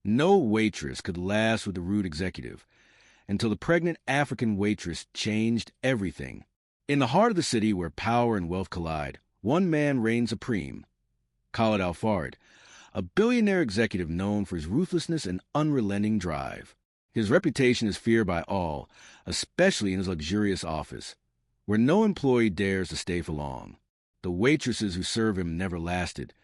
No waitress could last with the rude executive until the pregnant African waitress changed everything. In the heart of the city where power and wealth collide, one man reigned supreme, Khalid Al-Farid, a billionaire executive known for his ruthlessness and unrelenting drive. His reputation is feared by all, especially in his luxurious office, where no employee dares to stay for long. The waitresses who serve him never lasted,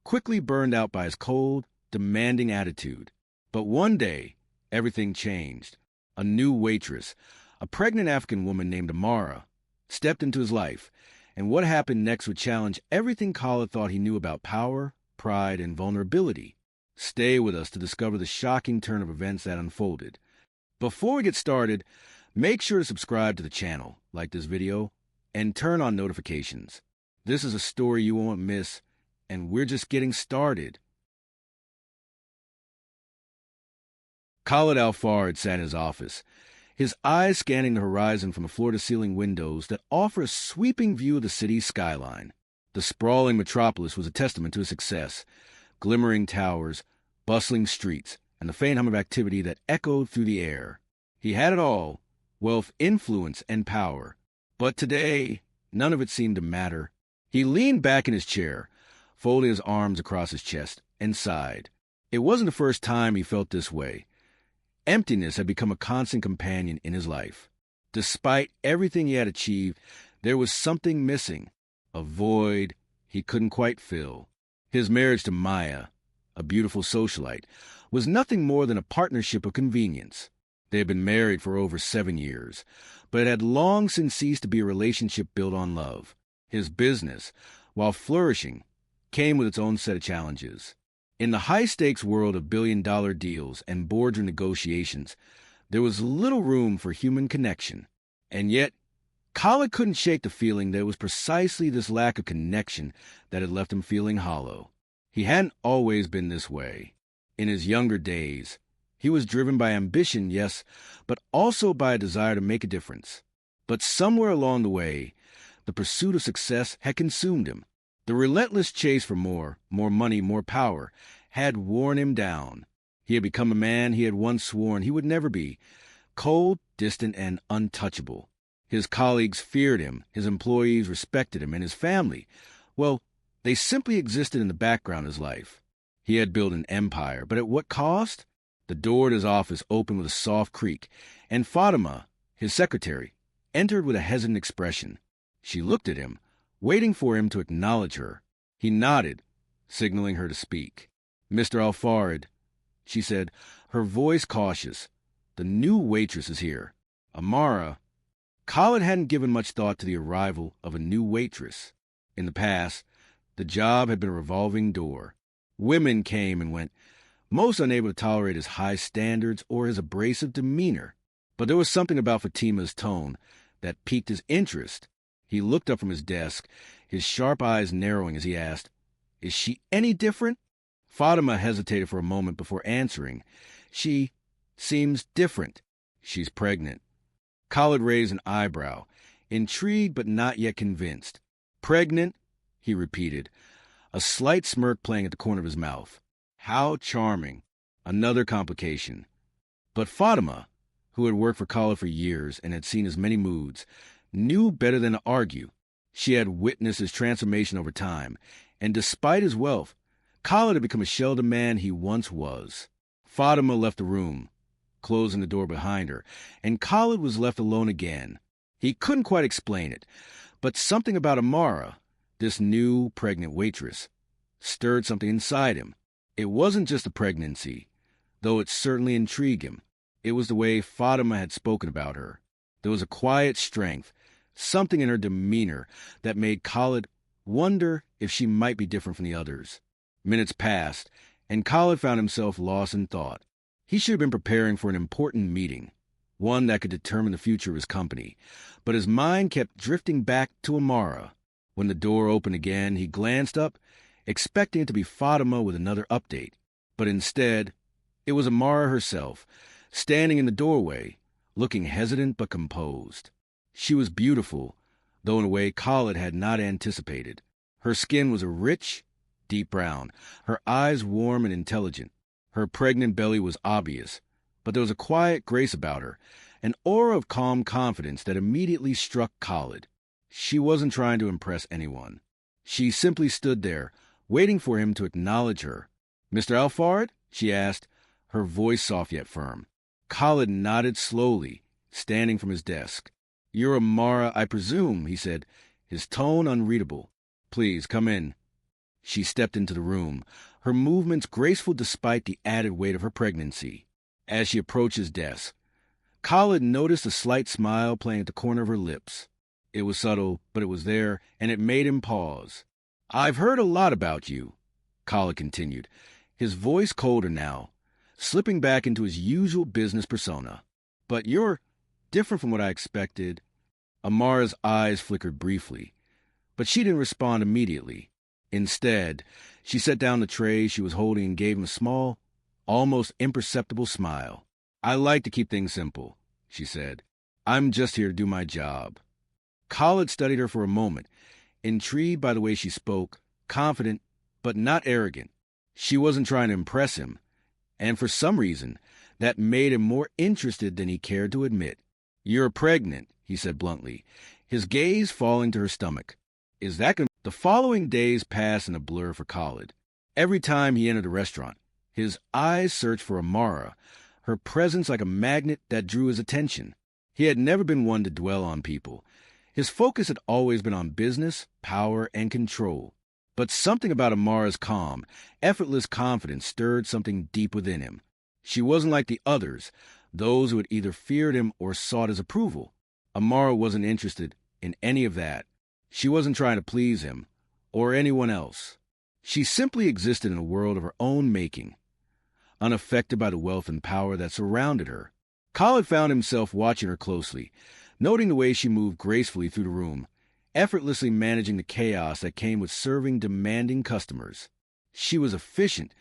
quickly burned out by his cold, demanding attitude. But one day, everything changed. A new waitress, a pregnant African woman named Amara, stepped into his life, and what happened next would challenge everything Khalid thought he knew about power, pride, and vulnerability. Stay with us to discover the shocking turn of events that unfolded. Before we get started, make sure to subscribe to the channel, like this video, and turn on notifications. This is a story you won't miss, and we're just getting started. Khalid Al-Farid sat in his office, his eyes scanning the horizon from the floor-to-ceiling windows that offer a sweeping view of the city's skyline. The sprawling metropolis was a testament to his success. Glimmering towers, bustling streets, and the faint hum of activity that echoed through the air. He had it all, wealth, influence, and power. But today, none of it seemed to matter. He leaned back in his chair, folding his arms across his chest, and sighed. It wasn't the first time he felt this way. Emptiness had become a constant companion in his life. Despite everything he had achieved, there was something missing, a void he couldn't quite fill. His marriage to Maya, a beautiful socialite, was nothing more than a partnership of convenience. They had been married for over 7 years, but it had long since ceased to be a relationship built on love. His business, while flourishing, came with its own set of challenges. In the high-stakes world of billion-dollar deals and boardroom negotiations, there was little room for human connection. And yet, Khalid couldn't shake the feeling that it was precisely this lack of connection that had left him feeling hollow. He hadn't always been this way. In his younger days, he was driven by ambition, yes, but also by a desire to make a difference. But somewhere along the way, the pursuit of success had consumed him. The relentless chase for more money, more power, had worn him down. He had become a man he had once sworn he would never be, cold, distant, and untouchable. His colleagues feared him, his employees respected him, and his family, well, they simply existed in the background of his life. He had built an empire, but at what cost? The door to his office opened with a soft creak, and Fatima, his secretary, entered with a hesitant expression. She looked at him, waiting for him to acknowledge her. He nodded, signaling her to speak. "Mr. Al-Farid," she said, her voice cautious. "The new waitress is here. Amara." Khalid hadn't given much thought to the arrival of a new waitress. In the past, the job had been a revolving door. Women came and went, most unable to tolerate his high standards or his abrasive demeanor. But there was something about Fatima's tone that piqued his interest. He looked up from his desk, his sharp eyes narrowing as he asked, "Is she any different?" Fatima hesitated for a moment before answering. "She seems different. She's pregnant." Khalid raised an eyebrow, intrigued but not yet convinced. "Pregnant?" he repeated, a slight smirk playing at the corner of his mouth. How charming. Another complication. But Fatima, who had worked for Khalid for years and had seen his many moods, knew better than to argue. She had witnessed his transformation over time, and despite his wealth, Khalid had become a shell of the man he once was. Fatima left the room, closing the door behind her, and Khalid was left alone again. He couldn't quite explain it, but something about Amara, this new pregnant waitress, stirred something inside him. It wasn't just the pregnancy, though it certainly intrigued him. It was the way Fatima had spoken about her. There was a quiet strength, something in her demeanor that made Khalid wonder if she might be different from the others. Minutes passed, and Khalid found himself lost in thought. He should have been preparing for an important meeting, one that could determine the future of his company, but his mind kept drifting back to Amara. When the door opened again, he glanced up, expecting it to be Fatima with another update. But instead, it was Amara herself, standing in the doorway, looking hesitant but composed. She was beautiful, though in a way Khalid had not anticipated. Her skin was a rich, deep brown, her eyes warm and intelligent, Her pregnant belly was obvious, but there was a quiet grace about her, an aura of calm confidence that immediately struck Khalid. She wasn't trying to impress anyone. She simply stood there, waiting for him to acknowledge her. "Mr. Alfard?" she asked, her voice soft yet firm. Khalid nodded slowly, standing from his desk. "You're Amara, I presume," he said, his tone unreadable. "Please, come in." She stepped into the room, her movements graceful despite the added weight of her pregnancy. As she approached his desk, Khalid noticed a slight smile playing at the corner of her lips. It was subtle, but it was there, and it made him pause. "I've heard a lot about you," Khalid continued, his voice colder now, slipping back into his usual business persona. "But you're different from what I expected." Amara's eyes flickered briefly, but she didn't respond immediately. Instead, she set down the tray she was holding and gave him a small, almost imperceptible smile. "I like to keep things simple," she said. "I'm just here to do my job." Khalid studied her for a moment, intrigued by the way she spoke, confident, but not arrogant. She wasn't trying to impress him, and for some reason, that made him more interested than he cared to admit. "You're pregnant," he said bluntly, his gaze falling to her stomach. "Is that going to..." The following days passed in a blur for Khalid. Every time he entered a restaurant, his eyes searched for Amara, her presence like a magnet that drew his attention. He had never been one to dwell on people. His focus had always been on business, power, and control. But something about Amara's calm, effortless confidence stirred something deep within him. She wasn't like the others, those who had either feared him or sought his approval. Amara wasn't interested in any of that. She wasn't trying to please him, or anyone else. She simply existed in a world of her own making, unaffected by the wealth and power that surrounded her. Khalid found himself watching her closely, noting the way she moved gracefully through the room, effortlessly managing the chaos that came with serving demanding customers. She was efficient,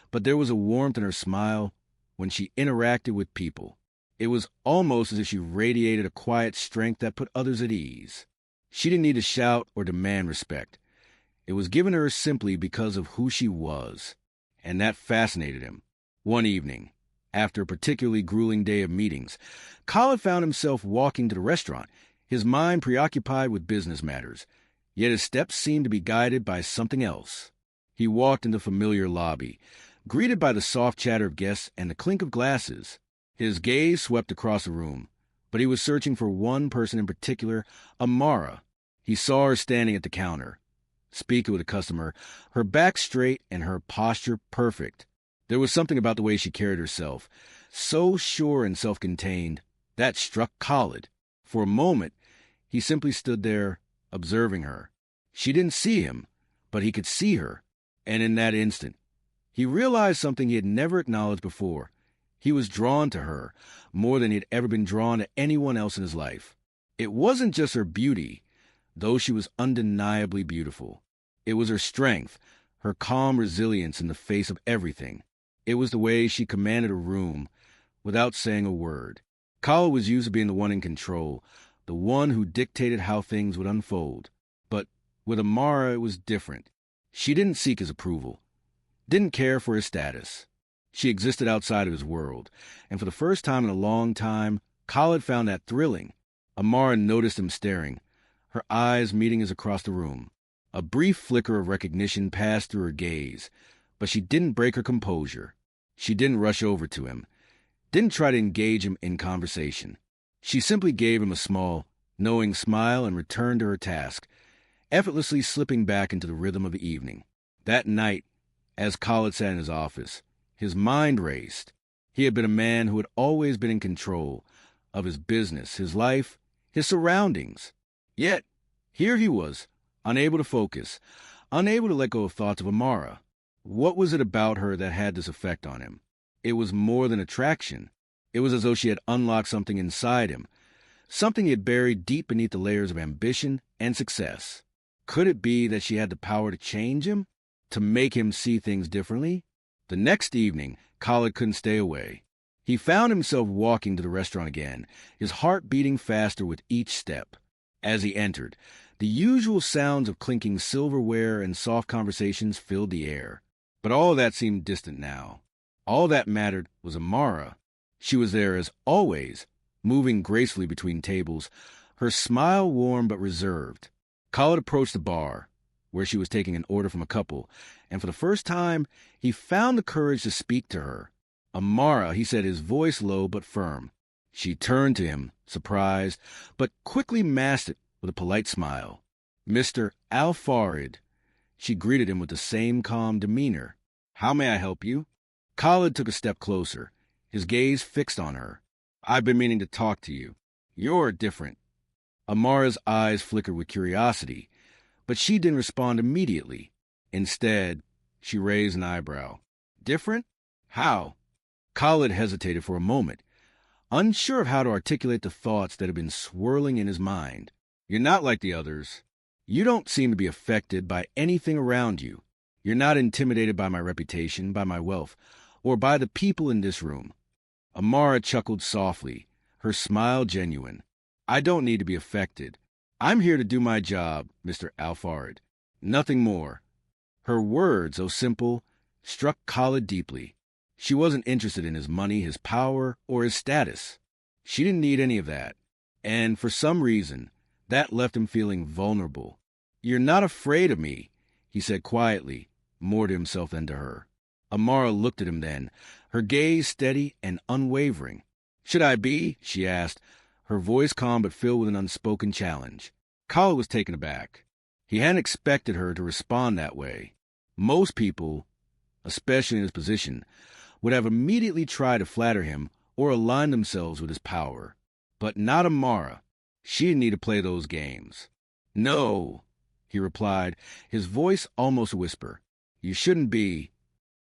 but there was a warmth in her smile when she interacted with people. It was almost as if she radiated a quiet strength that put others at ease. She didn't need to shout or demand respect. It was given to her simply because of who she was, and that fascinated him. One evening, after a particularly grueling day of meetings, Khalid found himself walking to the restaurant, his mind preoccupied with business matters, yet his steps seemed to be guided by something else. He walked into the familiar lobby, greeted by the soft chatter of guests and the clink of glasses. His gaze swept across the room, but he was searching for one person in particular, Amara. He saw her standing at the counter, speaking with a customer, her back straight and her posture perfect. There was something about the way she carried herself, so sure and self-contained, that struck Khalid. For a moment, he simply stood there, observing her. She didn't see him, but he could see her, and in that instant, he realized something he had never acknowledged before. He was drawn to her more than he had ever been drawn to anyone else in his life. It wasn't just her beauty, though she was undeniably beautiful. It was her strength, her calm resilience in the face of everything. It was the way she commanded a room without saying a word. Khalid was used to being the one in control, the one who dictated how things would unfold. But with Amara, it was different. She didn't seek his approval, didn't care for his status. She existed outside of his world, and for the first time in a long time, Khalid found that thrilling. Amara noticed him staring, her eyes meeting his across the room. A brief flicker of recognition passed through her gaze, but she didn't break her composure. She didn't rush over to him, didn't try to engage him in conversation. She simply gave him a small, knowing smile and returned to her task, effortlessly slipping back into the rhythm of the evening. That night, as Khalid sat in his office, his mind raced. He had been a man who had always been in control of his business, his life, his surroundings. Yet, here he was, unable to focus, unable to let go of thoughts of Amara. What was it about her that had this effect on him? It was more than attraction. It was as though she had unlocked something inside him, something he had buried deep beneath the layers of ambition and success. Could it be that she had the power to change him, to make him see things differently? The next evening, Khalid couldn't stay away. He found himself walking to the restaurant again, his heart beating faster with each step. As he entered, the usual sounds of clinking silverware and soft conversations filled the air. But all of that seemed distant now. All that mattered was Amara. She was there as always, moving gracefully between tables, her smile warm but reserved. Khalid approached the bar, where she was taking an order from a couple, and for the first time, he found the courage to speak to her. Amara, he said, his voice low but firm. She turned to him, surprised, but quickly masked it with a polite smile. Mr. Al-Farid. She greeted him with the same calm demeanor. How may I help you? Khalid took a step closer, his gaze fixed on her. I've been meaning to talk to you. You're different. Amara's eyes flickered with curiosity, but she didn't respond immediately. Instead, she raised an eyebrow. Different? How? Khalid hesitated for a moment, unsure of how to articulate the thoughts that had been swirling in his mind. You're not like the others. You don't seem to be affected by anything around you. You're not intimidated by my reputation, by my wealth, or by the people in this room. Amara chuckled softly, her smile genuine. I don't need to be affected. I'm here to do my job, Mr. Al-Farid. Nothing more. Her words, though simple, struck Khalid deeply. She wasn't interested in his money, his power, or his status. She didn't need any of that. And for some reason, that left him feeling vulnerable. You're not afraid of me, he said quietly, more to himself than to her. Amara looked at him then, her gaze steady and unwavering. Should I be? She asked, her voice calm but filled with an unspoken challenge. Khalid was taken aback. He hadn't expected her to respond that way. Most people, especially in his position, would have immediately tried to flatter him or align themselves with his power. But not Amara. She didn't need to play those games. No, he replied, his voice almost a whisper. You shouldn't be.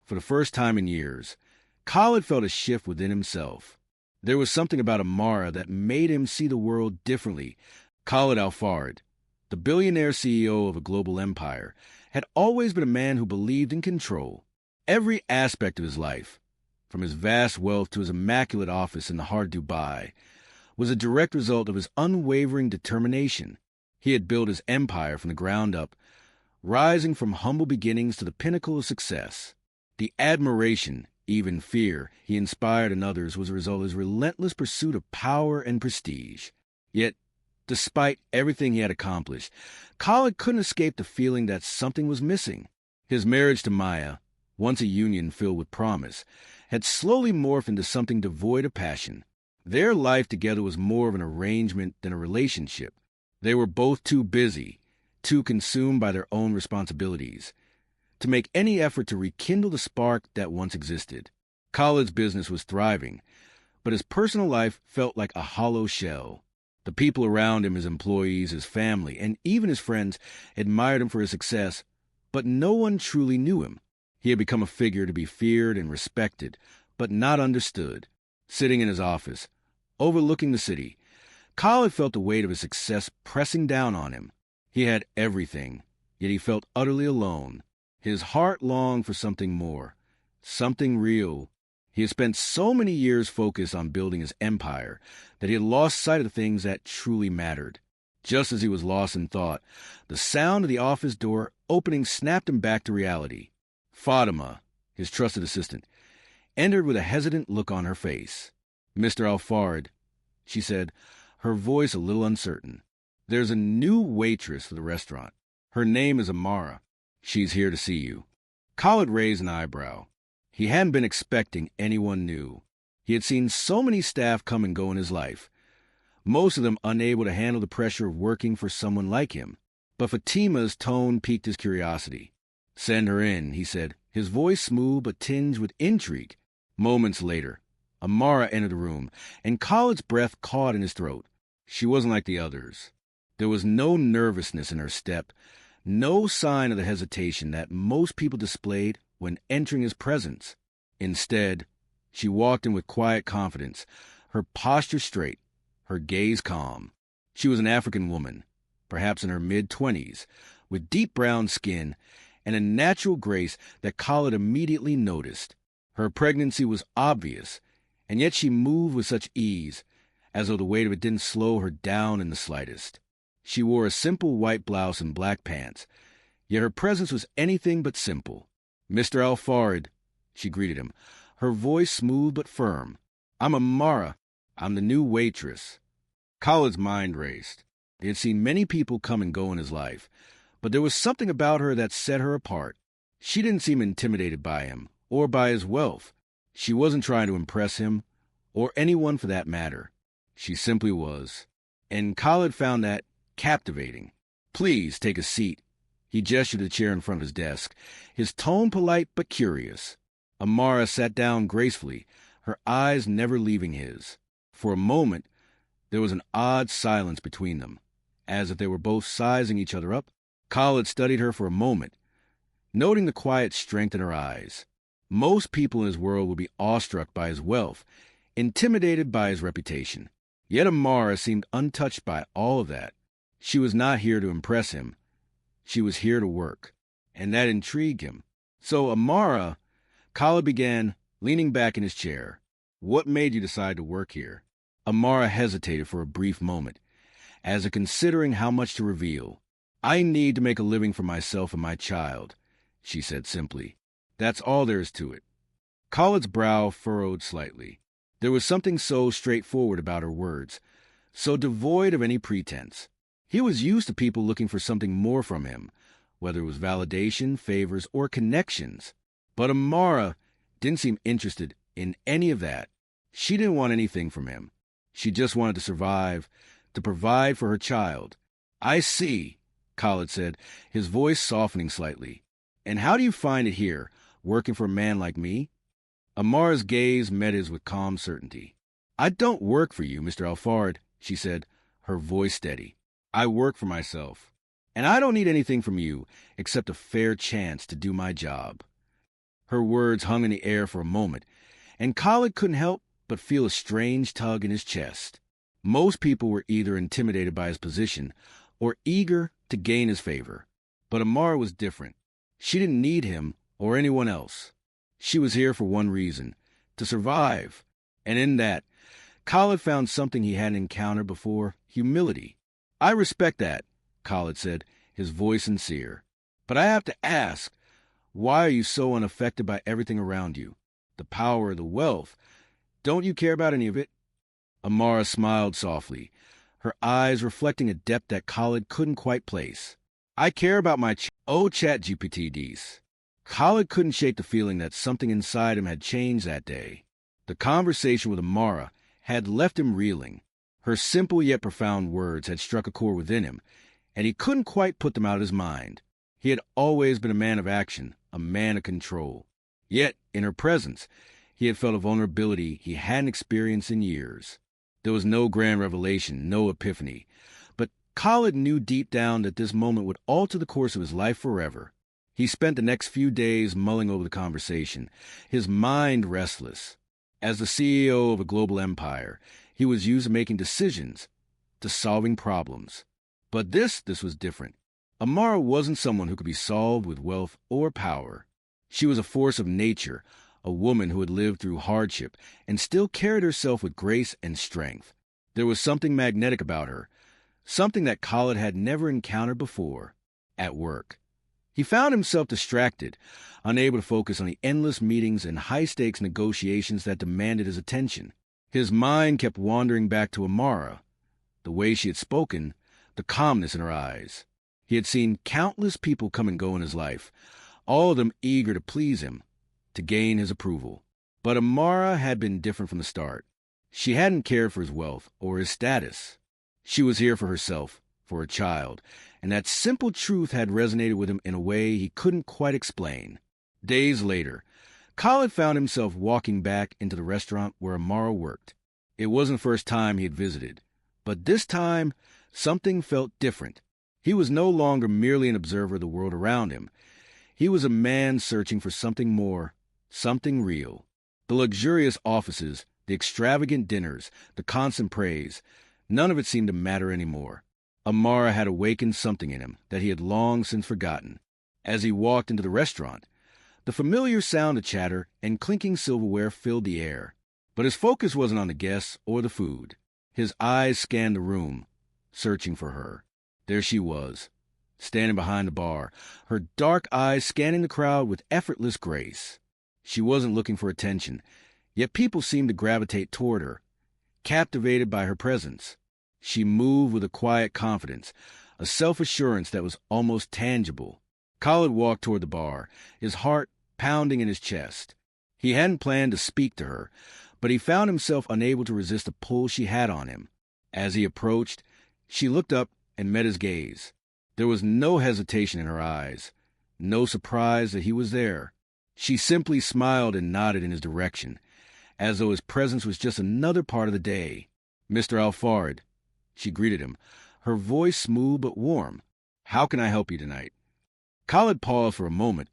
For the first time in years, Khalid felt a shift within himself. There was something about Amara that made him see the world differently. Khalid Al-Farid, the billionaire CEO of a global empire, had always been a man who believed in control. Every aspect of his life, from his vast wealth to his immaculate office in the heart of Dubai, was a direct result of his unwavering determination. He had built his empire from the ground up, rising from humble beginnings to the pinnacle of success. The admiration, even fear, he inspired in others was a result of his relentless pursuit of power and prestige. Yet, despite everything he had accomplished, Khalid couldn't escape the feeling that something was missing. His marriage to Maya, once a union filled with promise, had slowly morphed into something devoid of passion. Their life together was more of an arrangement than a relationship. They were both too busy, too consumed by their own responsibilities, to make any effort to rekindle the spark that once existed. Khalid's business was thriving, but his personal life felt like a hollow shell. The people around him, his employees, his family, and even his friends, admired him for his success, but no one truly knew him. He had become a figure to be feared and respected, but not understood. Sitting in his office, overlooking the city, Khalid felt the weight of his success pressing down on him. He had everything, yet he felt utterly alone. His heart longed for something more, something real. He had spent so many years focused on building his empire that he had lost sight of the things that truly mattered. Just as he was lost in thought, the sound of the office door opening snapped him back to reality. Fatima, his trusted assistant, entered with a hesitant look on her face. Mr. Al-Farid, she said, her voice a little uncertain. There's a new waitress for the restaurant. Her name is Amara. She's here to see you. Khalid raised an eyebrow. He hadn't been expecting anyone new. He had seen so many staff come and go in his life, most of them unable to handle the pressure of working for someone like him. But Fatima's tone piqued his curiosity. Send her in, he said, his voice smooth but tinged with intrigue. Moments later, Amara entered the room, and Khalid's breath caught in his throat. She wasn't like the others. There was no nervousness in her step, no sign of the hesitation that most people displayed when entering his presence. Instead, she walked in with quiet confidence, her posture straight, her gaze calm. She was an African woman, perhaps in her mid-20s, with deep brown skin and a natural grace that Khalid immediately noticed. Her pregnancy was obvious, and yet she moved with such ease, as though the weight of it didn't slow her down in the slightest. She wore a simple white blouse and black pants, yet her presence was anything but simple. Mr. Al-Farid, she greeted him, her voice smooth but firm. "I'm Amara. I'm the new waitress." Khaled's mind raced. He had seen many people come and go in his life, but there was something about her that set her apart. She didn't seem intimidated by him or by his wealth. She wasn't trying to impress him, or anyone for that matter. She simply was. And Khaled found that captivating. "Please take a seat." He gestured to the chair in front of his desk, his tone polite but curious. Amara sat down gracefully, her eyes never leaving his. For a moment, there was an odd silence between them, as if they were both sizing each other up. Khaled studied her for a moment, noting the quiet strength in her eyes. Most people in his world would be awestruck by his wealth, intimidated by his reputation. Yet Amara seemed untouched by all of that. She was not here to impress him. She was here to work, and that intrigued him. "So, Amara," Khaled began, leaning back in his chair, "what made you decide to work here?" Amara hesitated for a brief moment, as if considering how much to reveal. "I need to make a living for myself and my child," she said simply. "That's all there is to it." Khaled's brow furrowed slightly. There was something so straightforward about her words, so devoid of any pretense. He was used to people looking for something more from him, whether it was validation, favors, or connections. But Amara didn't seem interested in any of that. She didn't want anything from him. She just wanted to survive, to provide for her child. "I see," Khaled said, his voice softening slightly. "And how do you find it here, working for a man like me?" Amara's gaze met his with calm certainty. "I don't work for you, Mr. Alfard," she said, her voice steady. "I work for myself. And I don't need anything from you except a fair chance to do my job." Her words hung in the air for a moment, and Khaled couldn't help but feel a strange tug in his chest. Most people were either intimidated by his position or eager to gain his favor. But Amara was different. She didn't need him or anyone else. She was here for one reason, to survive. And in that, Khaled found something he hadn't encountered before, humility. "I respect that," Khaled said, his voice sincere. "But I have to ask, why are you so unaffected by everything around you? The power, the wealth. Don't you care about any of it?" Amara smiled softly, her eyes reflecting a depth that Khaled couldn't quite place. "I care about my chat GPTDs." Khaled couldn't shake the feeling that something inside him had changed that day. The conversation with Amara had left him reeling. Her simple yet profound words had struck a chord within him, and he couldn't quite put them out of his mind. He had always been a man of action, a man of control. Yet, in her presence, he had felt a vulnerability he hadn't experienced in years. There was no grand revelation, no epiphany, but Khaled knew deep down that this moment would alter the course of his life forever. He spent the next few days mulling over the conversation, his mind restless. As the CEO of a global empire, he was used to making decisions, to solving problems. But this was different. Amara wasn't someone who could be solved with wealth or power. She was a force of nature, a woman who had lived through hardship and still carried herself with grace and strength. There was something magnetic about her, something that Khaled had never encountered before. At work, he found himself distracted, unable to focus on the endless meetings and high-stakes negotiations that demanded his attention. His mind kept wandering back to Amara, the way she had spoken, the calmness in her eyes. He had seen countless people come and go in his life, all of them eager to please him, to gain his approval. But Amara had been different from the start. She hadn't cared for his wealth or his status. She was here for herself, for her child, and that simple truth had resonated with him in a way he couldn't quite explain. Days later, Khaled found himself walking back into the restaurant where Amara worked. It wasn't the first time he had visited, but this time something felt different. He was no longer merely an observer of the world around him. He was a man searching for something more, something real. The luxurious offices, the extravagant dinners, the constant praise, none of it seemed to matter anymore. Amara had awakened something in him that he had long since forgotten. As he walked into the restaurant, the familiar sound of chatter and clinking silverware filled the air. But his focus wasn't on the guests or the food. His eyes scanned the room, searching for her. There she was, standing behind the bar, her dark eyes scanning the crowd with effortless grace. She wasn't looking for attention, yet people seemed to gravitate toward her, captivated by her presence. She moved with a quiet confidence, a self-assurance that was almost tangible. Khalid walked toward the bar, his heart pounding in his chest. He hadn't planned to speak to her, but he found himself unable to resist the pull she had on him. As he approached, she looked up and met his gaze. There was no hesitation in her eyes, no surprise that he was there. She simply smiled and nodded in his direction, as though his presence was just another part of the day. "Mr. Alfarid," she greeted him, her voice smooth but warm. "How can I help you tonight?" Khalid paused for a moment,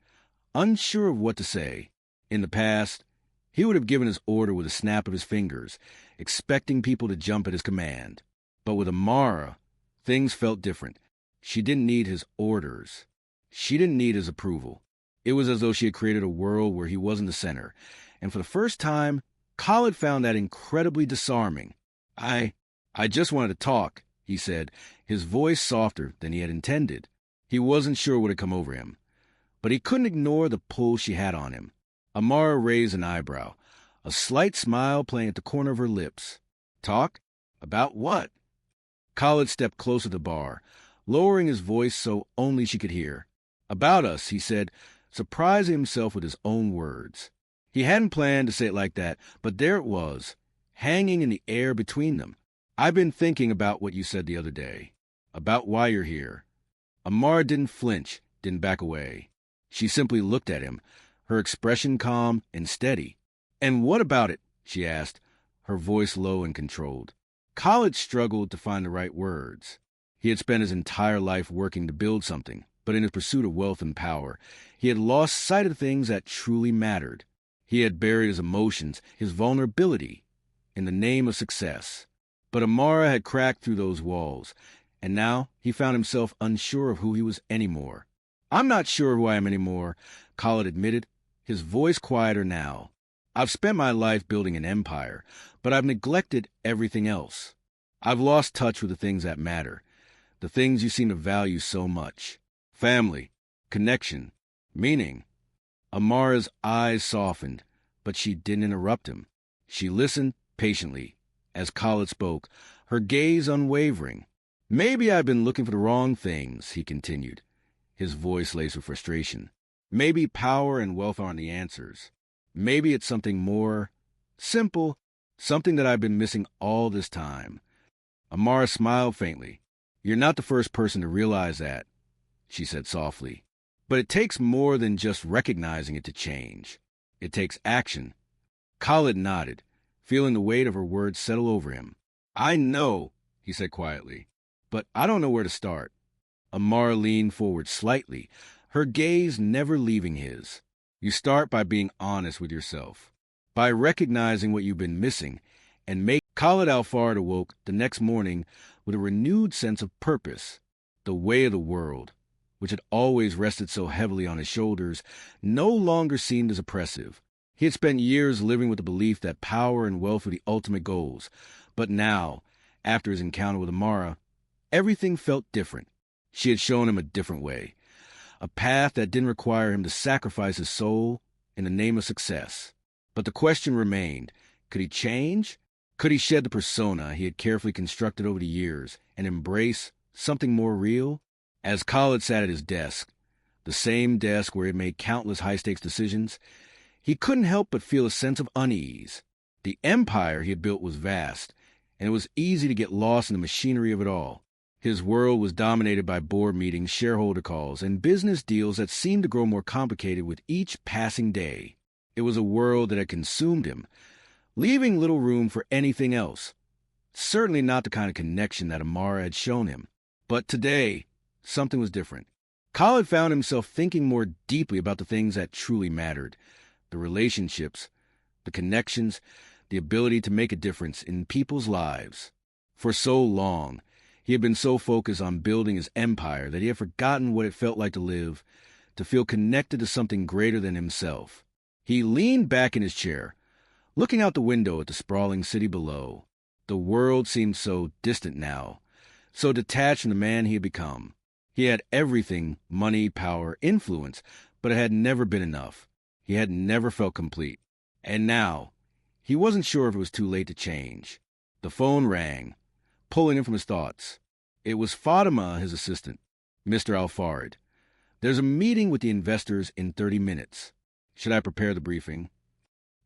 unsure of what to say. In the past, he would have given his order with a snap of his fingers, expecting people to jump at his command. But with Amara, things felt different. She didn't need his orders. She didn't need his approval. It was as though she had created a world where he wasn't the center. And for the first time, Khalid found that incredibly disarming. I just wanted to talk," he said, his voice softer than he had intended. He wasn't sure what had come over him, but he couldn't ignore the pull she had on him. Amara raised an eyebrow, a slight smile playing at the corner of her lips. "Talk? About what?" Khalid stepped closer to the bar, lowering his voice so only she could hear. "About us," he said, surprising himself with his own words. He hadn't planned to say it like that, but there it was, hanging in the air between them. "I've been thinking about what you said the other day, about why you're here." Amara didn't flinch, didn't back away. She simply looked at him, her expression calm and steady. "And what about it?" she asked, her voice low and controlled. Khalid struggled to find the right words. He had spent his entire life working to build something, but in his pursuit of wealth and power, he had lost sight of things that truly mattered. He had buried his emotions, his vulnerability, in the name of success. But Amara had cracked through those walls, and now he found himself unsure of who he was anymore. "I'm not sure who I am anymore," Khalid admitted, his voice quieter now. "I've spent my life building an empire, but I've neglected everything else. I've lost touch with the things that matter, the things you seem to value so much. Family, connection, meaning." Amara's eyes softened, but she didn't interrupt him. She listened patiently as Khalid spoke, her gaze unwavering. "Maybe I've been looking for the wrong things," he continued, his voice laced with frustration. "Maybe power and wealth aren't the answers. Maybe it's something more simple, something that I've been missing all this time." Amara smiled faintly. "You're not the first person to realize that," she said softly. "But it takes more than just recognizing it to change. It takes action." Khalid nodded, feeling the weight of her words settle over him. "I know," he said quietly, "but I don't know where to start." Amara leaned forward slightly, her gaze never leaving his. "You start by being honest with yourself, by recognizing what you've been missing, and make." Khalid Alfarid awoke the next morning with a renewed sense of purpose. The way of the world, which had always rested so heavily on his shoulders, no longer seemed as oppressive. He had spent years living with the belief that power and wealth were the ultimate goals, but now, after his encounter with Amara, everything felt different. She had shown him a different way, a path that didn't require him to sacrifice his soul in the name of success. But the question remained, could he change? Could he shed the persona he had carefully constructed over the years and embrace something more real? As Khalid sat at his desk, the same desk where he had made countless high-stakes decisions, he couldn't help but feel a sense of unease. The empire he had built was vast, and it was easy to get lost in the machinery of it all. His world was dominated by board meetings, shareholder calls, and business deals that seemed to grow more complicated with each passing day. It was a world that had consumed him, leaving little room for anything else. Certainly not the kind of connection that Amara had shown him. But today, something was different. Khalid found himself thinking more deeply about the things that truly mattered, the relationships, the connections, the ability to make a difference in people's lives. For so long, he had been so focused on building his empire that he had forgotten what it felt like to live, to feel connected to something greater than himself. He leaned back in his chair, looking out the window at the sprawling city below. The world seemed so distant now, so detached from the man he had become. He had everything, money, power, influence, but it had never been enough. He had never felt complete. And now, he wasn't sure if it was too late to change. The phone rang, pulling him from his thoughts. It was Fatima, his assistant. Mr. Alfarid. There's a meeting with the investors in 30 minutes. Should I prepare the briefing?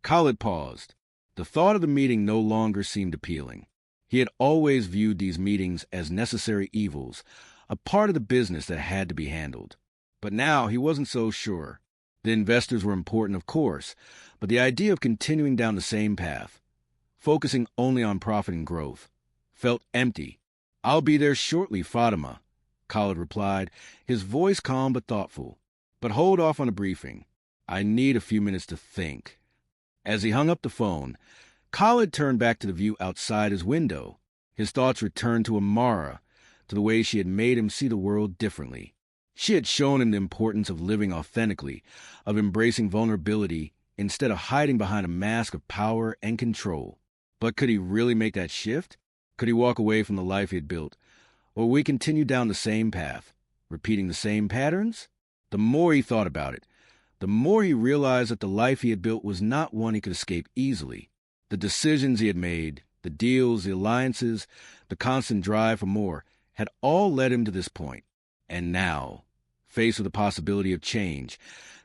Khalid paused. The thought of the meeting no longer seemed appealing. He had always viewed these meetings as necessary evils, a part of the business that had to be handled. But now he wasn't so sure. The investors were important, of course, but the idea of continuing down the same path, focusing only on profit and growth, felt empty. I'll be there shortly, Fatima, Khalid replied, his voice calm but thoughtful. But hold off on the briefing. I need a few minutes to think. As he hung up the phone, Khalid turned back to the view outside his window. His thoughts returned to Amara, to the way she had made him see the world differently. She had shown him the importance of living authentically, of embracing vulnerability instead of hiding behind a mask of power and control. But could he really make that shift? Could he walk away from the life he had built? Or would we continue down the same path, repeating the same patterns? The more he thought about it, the more he realized that the life he had built was not one he could escape easily. The decisions he had made, the deals, the alliances, the constant drive for more, had all led him to this point. And now, faced with the possibility of change,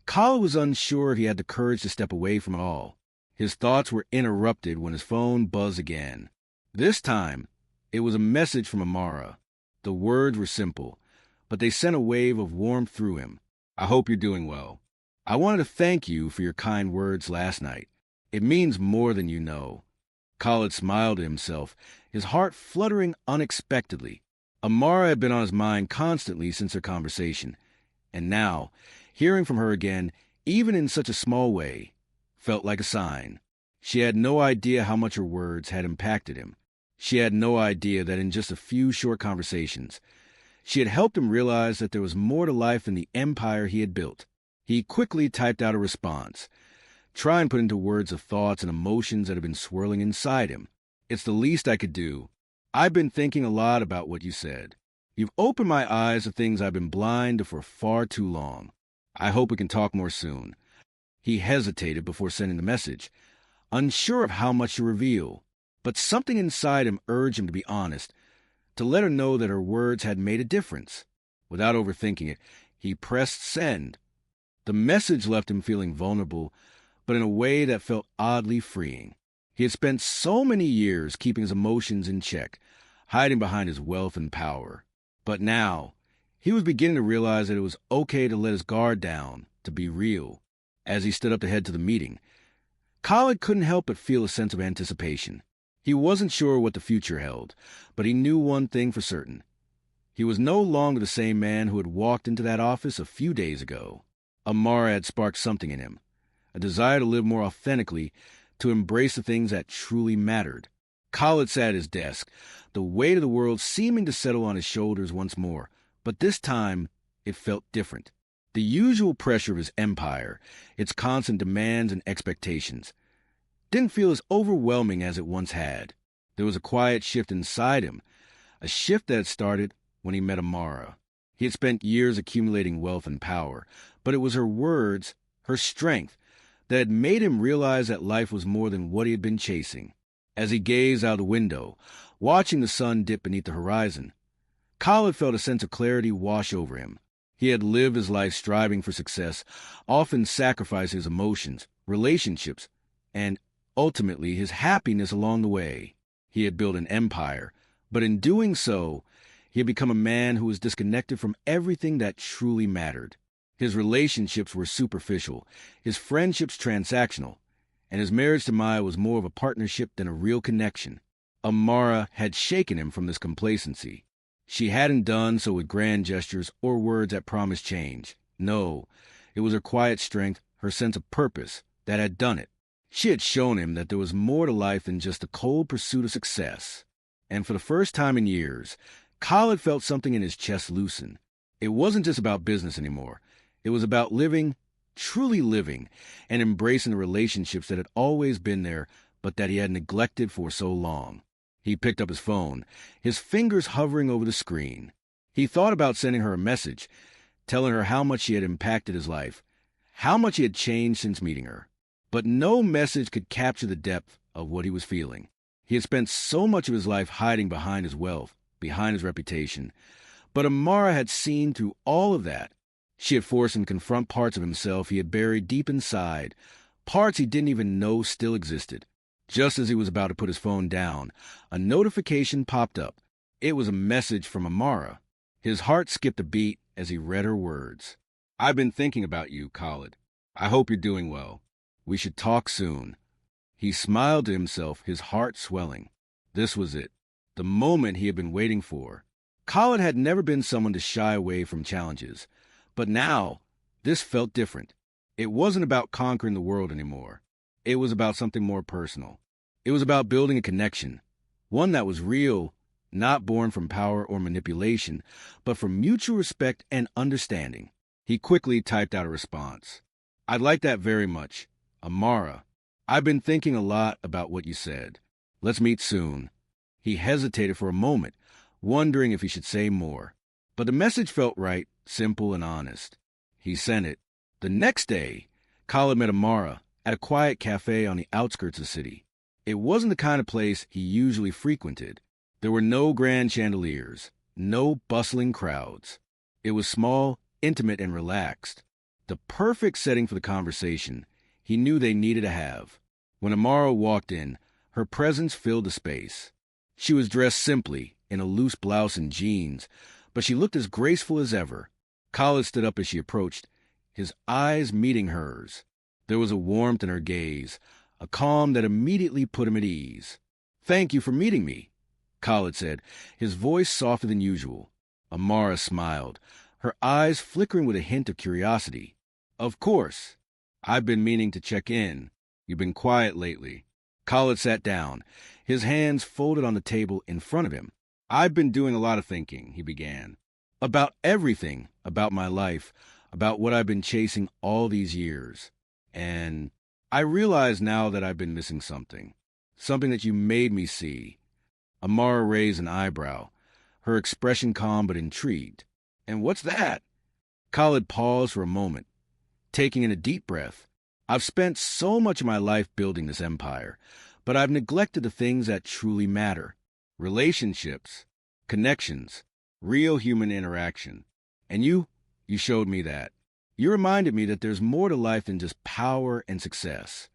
Khalid was unsure if he had the courage to step away from it all. His thoughts were interrupted when his phone buzzed again. This time, it was a message from Amara. The words were simple, but they sent a wave of warmth through him. I hope you're doing well. I wanted to thank you for your kind words last night. It means more than you know. Khalid smiled to himself, his heart fluttering unexpectedly. Amara had been on his mind constantly since their conversation, and now, hearing from her again, even in such a small way, felt like a sign. She had no idea how much her words had impacted him. She had no idea that in just a few short conversations, she had helped him realize that there was more to life than the empire he had built. He quickly typed out a response, trying to put into words the thoughts and emotions that had been swirling inside him. It's the least I could do. I've been thinking a lot about what you said. You've opened my eyes to things I've been blind to for far too long. I hope we can talk more soon. He hesitated before sending the message, unsure of how much to reveal, but something inside him urged him to be honest, to let her know that her words had made a difference. Without overthinking it, he pressed send. The message left him feeling vulnerable, but in a way that felt oddly freeing. He had spent so many years keeping his emotions in check, hiding behind his wealth and power. But now, he was beginning to realize that it was okay to let his guard down, to be real. As he stood up to head to the meeting, Khalid couldn't help but feel a sense of anticipation. He wasn't sure what the future held, but he knew one thing for certain. He was no longer the same man who had walked into that office a few days ago. Amara had sparked something in him, a desire to live more authentically, to embrace the things that truly mattered. Khalid sat at his desk, the weight of the world seeming to settle on his shoulders once more, but this time it felt different. The usual pressure of his empire, its constant demands and expectations, didn't feel as overwhelming as it once had. There was a quiet shift inside him, a shift that had started when he met Amara. He had spent years accumulating wealth and power, but it was her words, her strength, that had made him realize that life was more than what he had been chasing. As he gazed out the window, watching the sun dip beneath the horizon, Khalid felt a sense of clarity wash over him. He had lived his life striving for success, often sacrificing his emotions, relationships, and ultimately his happiness along the way. He had built an empire, but in doing so, he had become a man who was disconnected from everything that truly mattered. His relationships were superficial, his friendships transactional, and his marriage to Maya was more of a partnership than a real connection. Amara had shaken him from this complacency. She hadn't done so with grand gestures or words that promised change. No, it was her quiet strength, her sense of purpose, that had done it. She had shown him that there was more to life than just the cold pursuit of success. And for the first time in years, Khalid felt something in his chest loosen. It wasn't just about business anymore. It was about living, truly living, and embracing the relationships that had always been there, but that he had neglected for so long. He picked up his phone, his fingers hovering over the screen. He thought about sending her a message, telling her how much she had impacted his life, how much he had changed since meeting her. But no message could capture the depth of what he was feeling. He had spent so much of his life hiding behind his wealth, behind his reputation. But Amara had seen through all of that. She had forced him to confront parts of himself he had buried deep inside, parts he didn't even know still existed. Just as he was about to put his phone down, a notification popped up. It was a message from Amara. His heart skipped a beat as he read her words. "I've been thinking about you, Khalid. I hope you're doing well. We should talk soon." He smiled to himself, his heart swelling. This was it, the moment he had been waiting for. Khalid had never been someone to shy away from challenges, but now this felt different. It wasn't about conquering the world anymore. It was about something more personal. It was about building a connection, one that was real, not born from power or manipulation, but from mutual respect and understanding. He quickly typed out a response. "I'd like that very much. Amara, I've been thinking a lot about what you said. Let's meet soon." He hesitated for a moment, wondering if he should say more. But the message felt right, simple and honest. He sent it. The next day, Khalid met Amara at a quiet cafe on the outskirts of the city. It wasn't the kind of place he usually frequented. There were no grand chandeliers, no bustling crowds. It was small, intimate, and relaxed. The perfect setting for the conversation he knew they needed to have. When Amara walked in, her presence filled the space. She was dressed simply, in a loose blouse and jeans, but she looked as graceful as ever. Khalid stood up as she approached, his eyes meeting hers. There was a warmth in her gaze, a calm that immediately put him at ease. "Thank you for meeting me," Khalid said, his voice softer than usual. Amara smiled, her eyes flickering with a hint of curiosity. "Of course. I've been meaning to check in. You've been quiet lately." Khalid sat down, his hands folded on the table in front of him. "I've been doing a lot of thinking," he began. "About everything, about my life, about what I've been chasing all these years. And I realize now that I've been missing something. Something that you made me see." Amara raised an eyebrow, her expression calm but intrigued. "And what's that?" Khalid paused for a moment, taking in a deep breath. "I've spent so much of my life building this empire, but I've neglected the things that truly matter. Relationships, connections, real human interaction. And you showed me that. You reminded me that there's more to life than just power and success."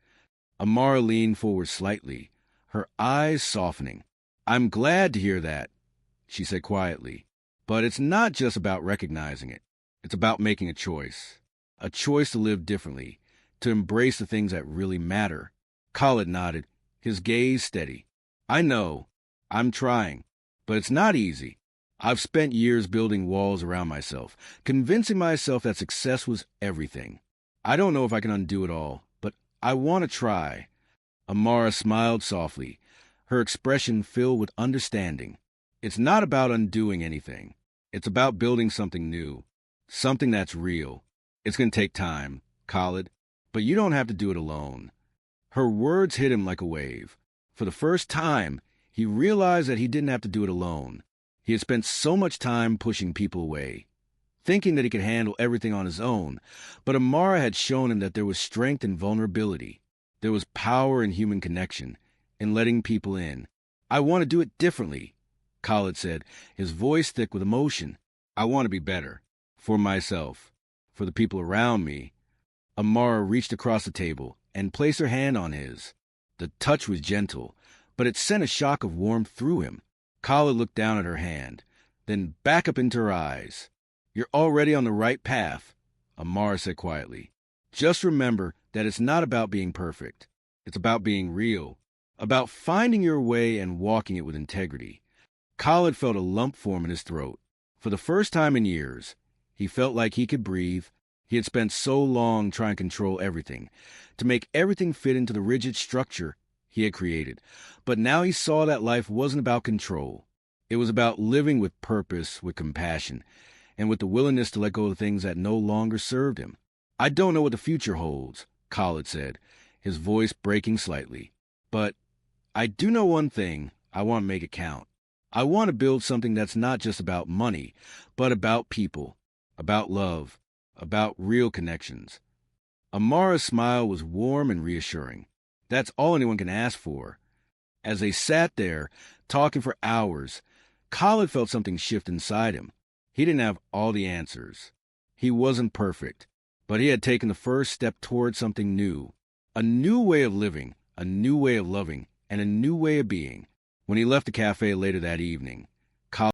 Amara leaned forward slightly, her eyes softening. "I'm glad to hear that," she said quietly. "But it's not just about recognizing it. It's about making a choice to live differently, to embrace the things that really matter." Khalid nodded, his gaze steady. "I know. I'm trying. But it's not easy. I've spent years building walls around myself, convincing myself that success was everything. I don't know if I can undo it all, but I want to try." Amara smiled softly, her expression filled with understanding. "It's not about undoing anything. It's about building something new, something that's real. It's going to take time, Khalid, but you don't have to do it alone." Her words hit him like a wave. For the first time, he realized that he didn't have to do it alone. He had spent so much time pushing people away, thinking that he could handle everything on his own, but Amara had shown him that there was strength in vulnerability. There was power in human connection, in letting people in. "I want to do it differently," Khalid said, his voice thick with emotion. "I want to be better. For myself. For the people around me." Amara reached across the table and placed her hand on his. The touch was gentle, but it sent a shock of warmth through him. Khalid looked down at her hand, then back up into her eyes. "You're already on the right path," Amara said quietly. "Just remember that it's not about being perfect. It's about being real, about finding your way and walking it with integrity." Khalid felt a lump form in his throat. For the first time in years, he felt like he could breathe. He had spent so long trying to control everything, to make everything fit into the rigid structure he had created. But now he saw that life wasn't about control. It was about living with purpose, with compassion, and with the willingness to let go of the things that no longer served him. "I don't know what the future holds," Khalid said, his voice breaking slightly. "But I do know one thing. I want to make it count. I want to build something that's not just about money, but about people, about love, about real connections." Amara's smile was warm and reassuring. That's all anyone can ask for. As they sat there, talking for hours, Khalid felt something shift inside him. He didn't have all the answers. He wasn't perfect, but he had taken the first step toward something new. A new way of living, a new way of loving, and a new way of being. When he left the cafe later that evening,